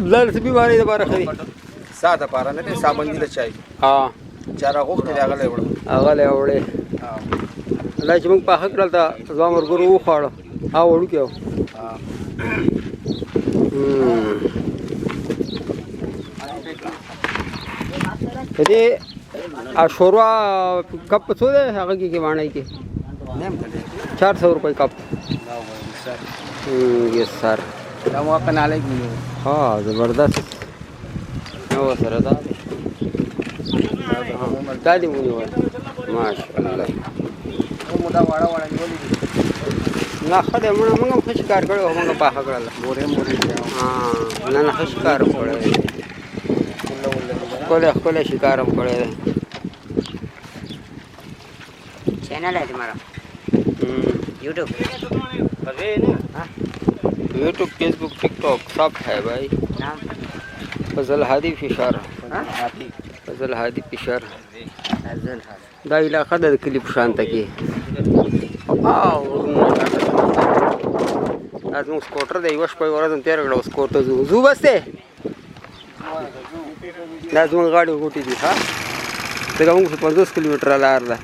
لر څه بیماری د باره خري ساده پاره نه دی صابون دي چای ها چاره غوښته دی هغه وړم هغه له وړې دا چې موږ په حق کړل ته ځوان ورګرو وخاړو ها وړو کې دې اشورا کپ څو ده هغه کې وانه کې نیم کړی 400 روپے کپ یس سر دا مو په ناله کې ها زبردست نو سره دا دادی ونیول ماشاءالله مو دا واړه واړه نیولې دي نه خدای موږ هم ښه کار کړو موږ په هغه کړل مورې ها نه نه ښه کار کړو کوله شکار هم کړی चैनल है तुम्हारा YouTube YouTube Facebook TikTok सब है भाई नाम फजल हादी फिशर फजल हादी फिशर دا علاقه د کلیپ شانته کې او زموږ سکوټر دی یوه شپه یوه ورځ هم تېره کړه اوس کور ته ځو بس دی دا زموږ غاړې غوټې دي ها ځکه موږ 50 کیلومتره لار ده